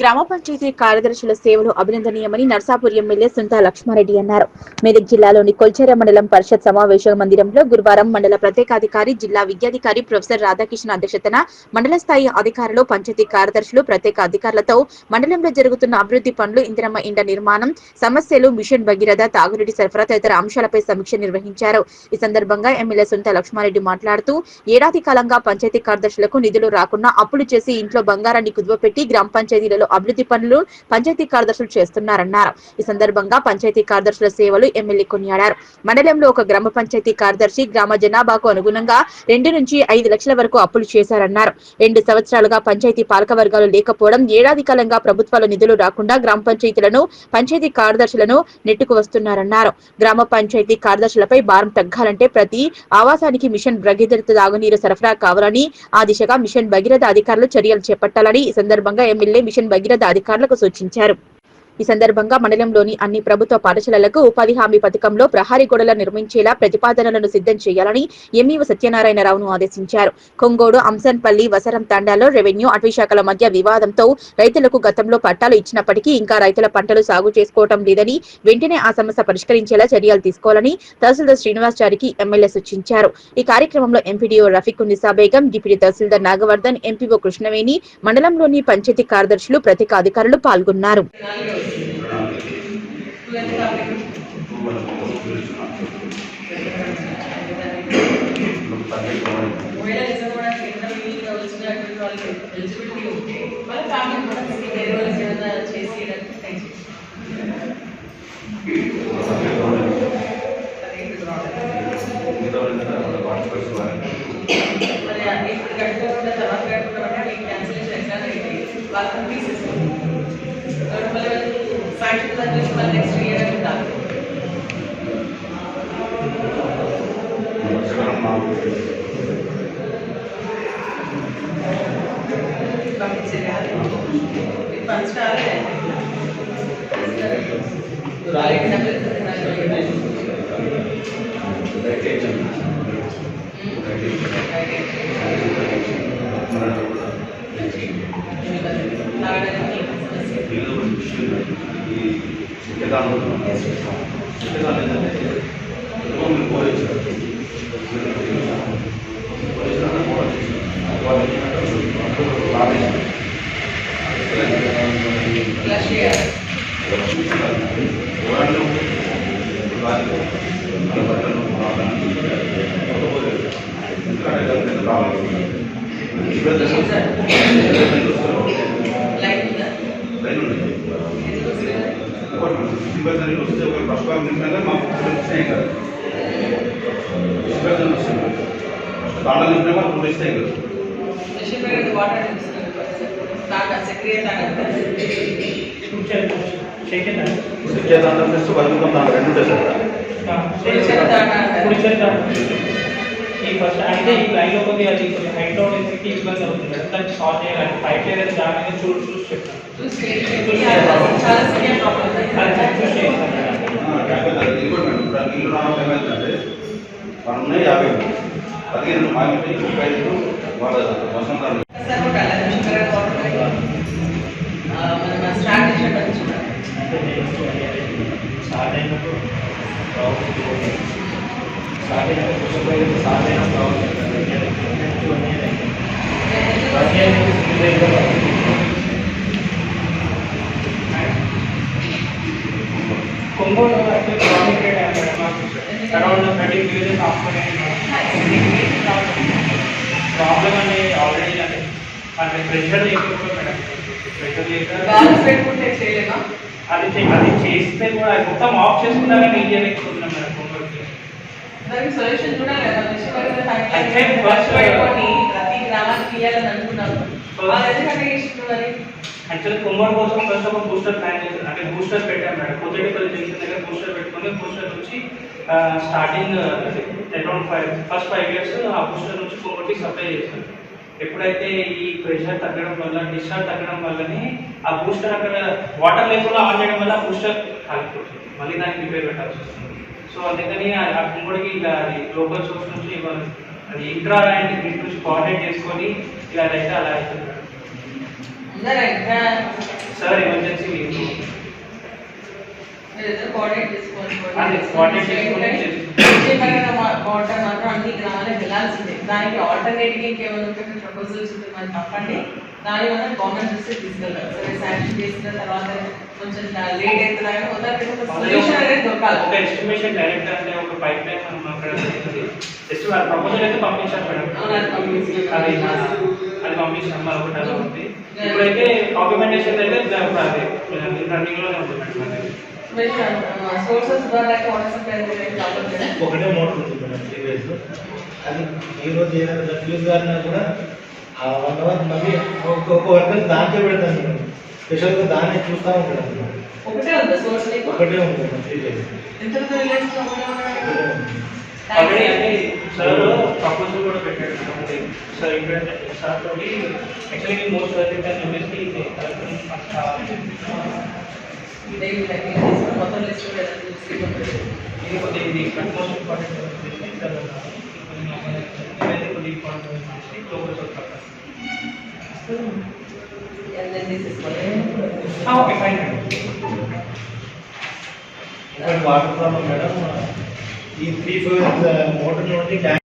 గ్రామ పంచాయతీ కార్యదర్శుల సేవలు అభినందనీయమని నర్సాపూర్ ఎమ్మెల్యే సుంతా లక్ష్మారెడ్డి అన్నారు. మెదక్ జిల్లాలోని కొల్చెర మండలం పరిషత్ సమావేశ మందిరంలో గురువారం మండల ప్రత్యేకాధికారి జిల్లా విద్యాధికారి ప్రొఫెసర్ రాధాకృష్ణ అధ్యక్షతన మండల స్థాయి అధికారులు, పంచాయతీ కార్యదర్శులు, ప్రత్యేక అధికారులతో మండలంలో జరుగుతున్న అభివృద్ధి పనులు, ఇందిరమ్మ ఇండ్ల నిర్మాణం, సమస్యలు, మిషన్ భగీరథ, తాగునీటి సరఫరా తదితర అంశాలపై సమీక్ష నిర్వహించారు. ఈ సందర్భంగా ఎమ్మెల్యే సుంతా లక్ష్మారెడ్డి మాట్లాడుతూ ఏడాది కాలంగా పంచాయతీ కార్యదర్శులకు నిధులు రాకున్నా అప్పులు చేసి ఇంట్లో బంగారాన్ని కుదువపెట్టి గ్రామ పంచాయతీలలో అభివృద్ధి పనులు పంచాయతీ కార్యదర్శులు చేస్తున్నారన్నారు. ఈ సందర్భంగా పంచాయతీ కార్యదర్శుల సేవలు ఎమ్మెల్యే కొనియాడారు. మండలంలో ఒక గ్రామ పంచాయతీ కార్యదర్శి గ్రామ జనాభాకు అనుగుణంగా 2 నుంచి 5 లక్షల వరకు అప్పులు చేశారన్నారు. 2 సంవత్సరాలుగా పంచాయతీ పాలక వర్గాలు లేకపోవడం, ఏడాది కాలంగా ప్రభుత్వాల నిధులు రాకుండా గ్రామ పంచాయతీలను, పంచాయతీ కార్యదర్శులను నెట్టుకు వస్తున్నారన్నారు. గ్రామ పంచాయతీ కార్యదర్శులపై భారం తగ్గాలంటే ప్రతి ఆవాసానికి మిషన్ భగీరథ తాగునీరు సరఫరా కావాలని, ఆ దిశగా మిషన్ భగీరథ అధికారులు చర్యలు చేపట్టాలని ఈ సందర్భంగా ఎమ్మెల్యే మిషన్ భగీరథ అధికారులకు సూచించారు. ఈ సందర్భంగా మండలంలోని అన్ని ప్రభుత్వ పాఠశాలలకు ఉపాధి హామీ పథకంలో ప్రహారీ గోడల నిర్మించేలా ప్రతిపాదనలను సిద్ధం చేయాలని ఎంఈఓ సత్యనారాయణరావును ఆదేశించారు. కొంగోడు, అంసన్పల్లి, వసరం తండాలో రెవెన్యూ, అటవీ శాఖల మధ్య వివాదంతో రైతులకు గతంలో పట్టాలు ఇచ్చినప్పటికీ ఇంకా రైతుల పంటలు సాగు చేసుకోవటం లేదని, వెంటనే ఆ సమస్య పరిష్కరించేలా చర్యలు తీసుకోవాలని తహసీల్దార్ శ్రీనివాసచారికి ఎమ్మెల్యే సూచించారు. ఈ కార్యక్రమంలో ఎంపీడీఓ రఫీకున్నిసా బేగం, డిప్యూటీ తహసీల్దార్ నాగవర్ధన్, ఎంపీఓ కృష్ణవేణి, మండలంలోని పంచాయతీ కార్యదర్శులు, ప్రత్యేక అధికారులు పాల్గొన్నారు. నెక్స్ట్ ఇయర్ ఫస్ట్ అయితే ఈ లైన్లో కొద్దిగా అది కొంచెం హైట్లో ఉండేసరికి ఇబ్బంది అవుతుంది కదా, దాన్ని సాల్వ్ చేయాలి. పైప్ లేదా జాగ్రత్తగా చూసి చెప్తాను. Congo actually chronic around 30 villages after problem and already and pressure అది చేస్తే కూడా మొత్తం ఆఫ్ చేసుకున్నా కానీ ఇండియా నేర్చుకుంటున్నాం మేడం. దానికి సొల్యూషన్ కూడా లేదా ఫస్ట్ ప్రతి గ్రామానికి ఇవ్వాలని అనుకున్నాము. యాక్చువల్లీ కుంభర్ కోసం ఫస్ట్ ఒక బూస్టర్ ప్లాన్ చేశారు, అంటే బూస్టర్ పెట్టాం మేడం. కొత్తపల్లి జంక్షన్ దగ్గర బూస్టర్ పెట్టుకుని బూస్టర్ నుంచి స్టార్టింగ్ అరౌండ్ ఫస్ట్ 5 years ఆ బూస్టర్ నుంచి కుంభర్కి సప్లై చేశారు. ఎప్పుడైతే ఈ ప్రెషర్ తగ్గడం వల్ల, డిశ్చార్జ్ తగ్గడం వల్లనే ఆ బూస్టర్ అక్కడ వాటర్ లేకుండా ఆన్ చేయడం వల్ల బూస్టర్ కాలిపోతుంది, మళ్ళీ దానికి రిపేర్ పెట్టాల్సి వస్తుంది. సో అందుకని ఆ కుంభడికి ఇలా అది గ్లోబల్ సోర్స్ నుంచి ఇవ్వాలి, అది ఇంట్రా అండ్ గ్రిడ్ నుంచి కోఆర్డినేట్ చేసుకొని ఇలా అయితే అలా అవుతుంది. అందరూ ఇంకా సార్ ఎమర్జెన్సీ కోఆర్డినేట్ చేసుకోండి. అదే కోఆర్డినేట్ చేసుకొని వాటర్ మాత్రం అన్ని గ్రామాలకు వెళ్ళాల్సిందే. దానికి ఆల్టర్నేటివ్ ఇంకేమైనా ఉంటే ప్రపోజల్స్ ఉంటే మరి తప్పండి. దాని వల్ల గవర్నమెంట్ దృష్టికి తీసుకెళ్తారు. సరే శాంక్షన్ చేసిన తర్వాత కొంచెం లేట్ అవుతుంది కానీ సొల్యూషన్ అనేది దొరకాలి. ఒక ఎస్టిమేషన్ డైరెక్ట్ అంటే ఒక పైప్ లైన్ మనం మాట్లాడుతుంది. జస్ట్ ప్రపోజల్ అయితే పంపించాం మేడం. అది పంపించాం మరి ఒకటి అలా ఉంది. ఇప్పుడైతే డాక్యుమెంటేషన్ అయితే అది రన్నింగ్ లోనే ఉంది మేడం. సోర్సెస్ ద్వారా వాటర్ సప్లై ఒకటే మోటార్ ఉంది మేడం 3 days. అది ఈ రోజు ఏదైనా ఫ్యూజ్ గారినా కూడా ఆ 1 hour మళ్ళీ ఒక్కొక్క వర్కర్ దాంట్లో పెడతాను మేడం. స్పెషల్గా దాన్ని చూస్తూ ఉంటాడు అన్నమాట. ఒకటే ఉంది సోర్స్ నీకు? ఒకటే ఉంది మేడం 3 days. ఎంత విలేజ్ ఆల్రెడీ అంటే సార్ ప్రపోజల్ కూడా పెట్టాడు సార్. ఏంటంటే సార్ తోటి యాక్చువల్లీ మోస్ట్ వర్క్ ఎంఎస్పీ మొత్తం లిస్ట్ ఇది కొద్దిగా ఇది మోస్ట్ ఇంపార్టెంట్ ఇవైతే కొద్దిగా important local okay fine madam. ఇక్కడ వాటర్ ప్రాబ్లం మేడం. ఈ 3 ఫేజ్ మోటార్ నుండి ట్యాంక్